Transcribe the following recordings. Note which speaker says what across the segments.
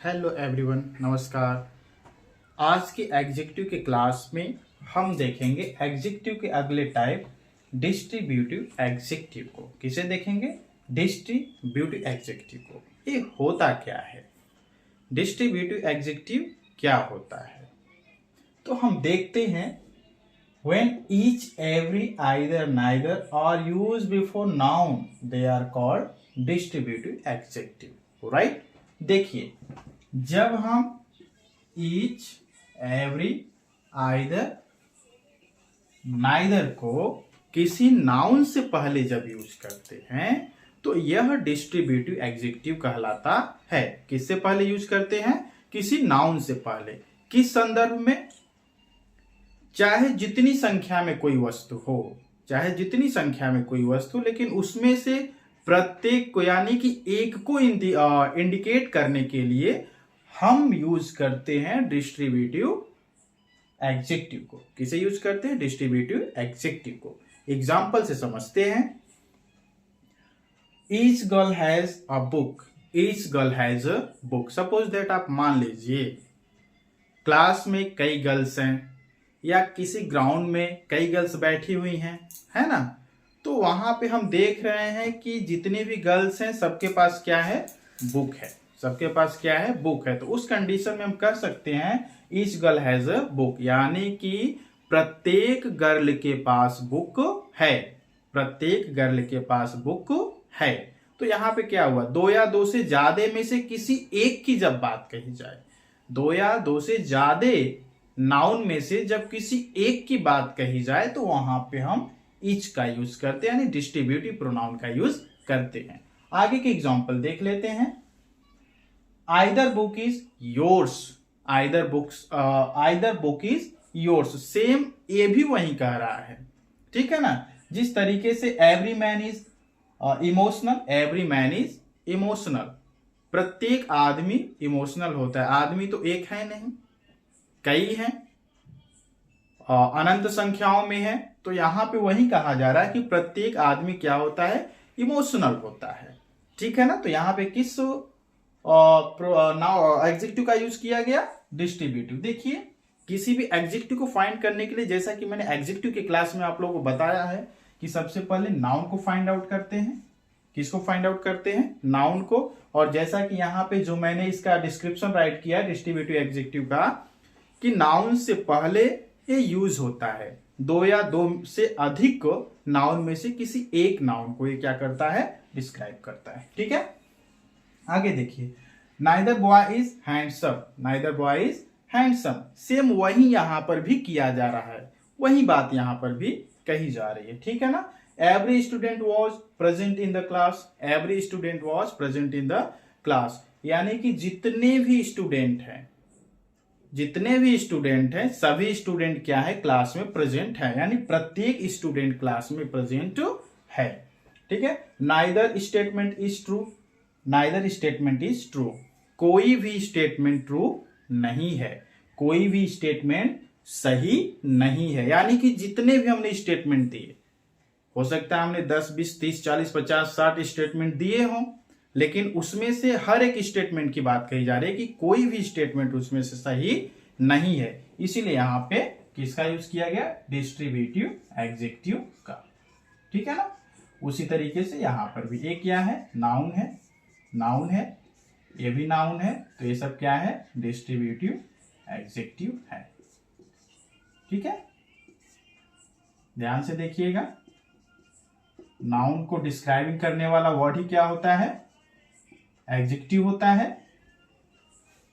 Speaker 1: Hello everyone, नमस्कार। आज के एग्जेक्टिव के क्लास में हम देखेंगे एग्जेक्टिव के अगले टाइप डिस्ट्रीब्यूटिव एग्जेक्टिव को। किसे देखेंगे? डिस्ट्रीब्यूटिव एग्जेक्टिव को। ये होता क्या है? डिस्ट्रीब्यूटिव एग्जेक्टिव क्या होता है? तो हम देखते हैं when each, every, either, neither are used before noun they are called distributive adjective, right? देखिए, जब हम each, every, either, neither को किसी नाउन से पहले जब यूज करते हैं तो यह डिस्ट्रीब्यूटिव एग्जेक्टिव कहलाता है। किससे पहले यूज करते हैं? किसी नाउन से पहले। किस संदर्भ में? चाहे जितनी संख्या में कोई वस्तु हो, लेकिन उसमें से प्रत्येक को यानी कि एक को इंडिकेट करने के लिए हम यूज करते हैं डिस्ट्रीब्यूटिव एग्जेक्टिव को। किसे यूज करते हैं? डिस्ट्रीब्यूटिव एग्जेक्टिव को। एग्जाम्पल से समझते हैं। Each girl has a book. Each girl has a book. Suppose that आप मान लीजिए क्लास में कई गर्ल्स हैं या किसी ग्राउंड में कई गर्ल्स बैठी हुई हैं, है ना? तो वहां पे हम देख रहे हैं कि जितनी भी गर्ल्स हैं सबके पास क्या है? बुक है। सबके पास क्या है? बुक है। तो उस कंडीशन में हम कह सकते हैं each girl has a book, यानी कि प्रत्येक गर्ल के पास बुक है। प्रत्येक गर्ल के पास बुक है। तो यहाँ पे क्या हुआ? दो या दो से ज्यादा में से किसी एक की जब बात कही जाए, दो या दो से ज्यादा नाउन में से जब किसी एक की बात कही जाए तो वहां पे हम ईच का यूज करते हैं, यानी डिस्ट्रीब्यूटिव प्रोनाउन का यूज करते हैं। आगे के एग्जांपल देख लेते हैं। Either book is yours. Either book is yours. Same ये भी वही कह रहा है, ठीक है ना? जिस तरीके से every man is emotional, every man is emotional. प्रत्येक आदमी इमोशनल होता है। आदमी तो एक है नहीं, कई हैं, अनंत संख्याओं में है। तो यहां पे वही कहा जा रहा है कि प्रत्येक आदमी क्या होता है? इमोशनल होता है, ठीक है ना? तो यहां पे किस एग्जेक्टिव का यूज किया गया? डिस्ट्रीब्यूटिव। देखिए, किसी भी एग्जेक्टिव को फाइंड करने के लिए, जैसा कि मैंने एग्जेक्टिव के क्लास में आप लोगों को बताया है कि सबसे पहले नाउन को फाइंड आउट करते हैं। किसको फाइंड आउट करते हैं? नाउन को। और जैसा कि यहाँ पे जो मैंने इसका डिस्क्रिप्शन राइट किया है डिस्ट्रीब्यूटिव एग्जेक्टिव का, कि नाउन से पहले ये यूज होता है। दो या दो से अधिक नाउन में से किसी एक नाउन को ये क्या करता है? डिस्क्राइब करता है, ठीक है? आगे देखिए, neither boy is handsome. Neither boy is handsome. Same वही यहां पर भी किया जा रहा है, वही बात यहां पर भी कही जा रही है, ठीक है ना? Every student was present in the class. Every student was present in the class, यानी कि जितने भी स्टूडेंट हैं सभी स्टूडेंट क्या है? क्लास में प्रेजेंट है, यानी प्रत्येक स्टूडेंट क्लास में प्रेजेंट है, ठीक है? Neither statement is true. Neither statement is true. कोई भी स्टेटमेंट ट्रू नहीं है, कोई भी स्टेटमेंट सही नहीं है। यानी कि जितने भी हमने स्टेटमेंट दिए, हो सकता है हमने 10, 20, 30, 40, 50, 60 स्टेटमेंट दिए हों, लेकिन उसमें से हर एक स्टेटमेंट की बात कही जा रही है कि कोई भी स्टेटमेंट उसमें से सही नहीं है। इसीलिए यहां पे किसका यूज किया गया? डिस्ट्रीब्यूटिव एग्जेक्टिव का, ठीक है ना? उसी तरीके से यहां पर भी एक क्या है? नाउन है। नाउन है, ये भी नाउन है, तो ये सब क्या है? डिस्ट्रीब्यूटिव एग्जेक्टिव है, ठीक है? ध्यान से देखिएगा, नाउन को डिस्क्राइबिंग करने वाला वर्ड ही क्या होता है? एग्जेक्टिव होता है,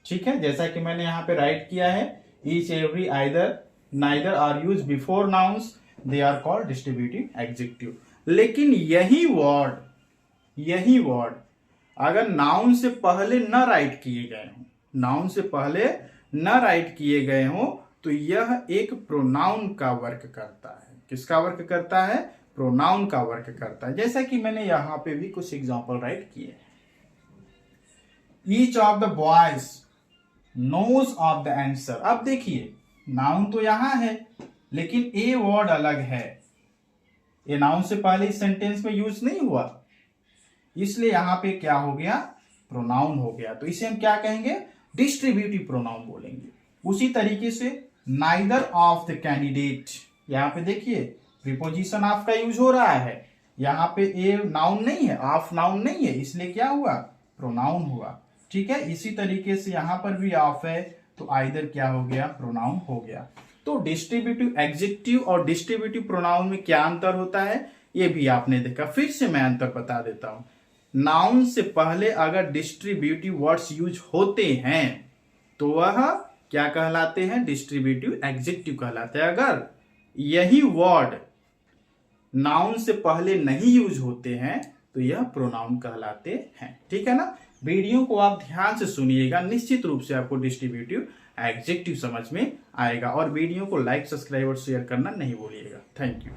Speaker 1: ठीक है? जैसा कि मैंने यहां पे राइट किया है, each, every, either, neither are use before nouns, they are called distributive adjective. लेकिन यही वर्ड अगर नाउन से पहले न राइट किए गए हों, तो यह एक प्रोनाउन का वर्क करता है। किसका वर्क करता है? प्रोनाउन का वर्क करता है। जैसा कि मैंने यहां पे भी कुछ एग्जांपल राइट किए हैं। Each of the boys knows of the answer. अब देखिए, नाउन तो यहां है, लेकिन ए वर्ड अलग है। ये नाउन से पहले इस सेंटेंस में यूज नहीं हुआ, इसलिए यहां पे क्या हो गया? प्रोनाउन हो गया। तो इसे हम क्या कहेंगे? डिस्ट्रीब्यूटिव प्रोनाउन बोलेंगे। उसी तरीके से नाइदर ऑफ द कैंडिडेट, यहाँ पे देखिए प्रीपोजिशन ऑफ का यूज हो रहा है, यहाँ पे ए नाउन नहीं है, ऑफ नाउन नहीं है, इसलिए क्या हुआ, प्रोनाउन हुआ। ठीक है, इसी तरीके से यहाँ पर भी ऑफ है तो आइदर क्या हो गया, प्रोनाउन हो गया। तो डिस्ट्रीब्यूटिव एडजेक्टिव और डिस्ट्रीब्यूटिव प्रोनाउन में क्या अंतर होता है ये भी आपने देखा। फिर से मैं अंतर बता देता हूं। नाउन से पहले अगर डिस्ट्रीब्यूटिव वर्ड्स यूज होते हैं तो वह क्या कहलाते हैं, डिस्ट्रीब्यूटिव एडजेक्टिव कहलाते हैं। अगर यही वर्ड नाउन से पहले नहीं यूज होते हैं तो यह प्रोनाउन कहलाते हैं। ठीक है ना। वीडियो को आप ध्यान से सुनिएगा, निश्चित रूप से आपको डिस्ट्रीब्यूटिव एडजेक्टिव समझ में आएगा। और वीडियो को लाइक, सब्सक्राइब और शेयर करना नहीं भूलिएगा। Thank you.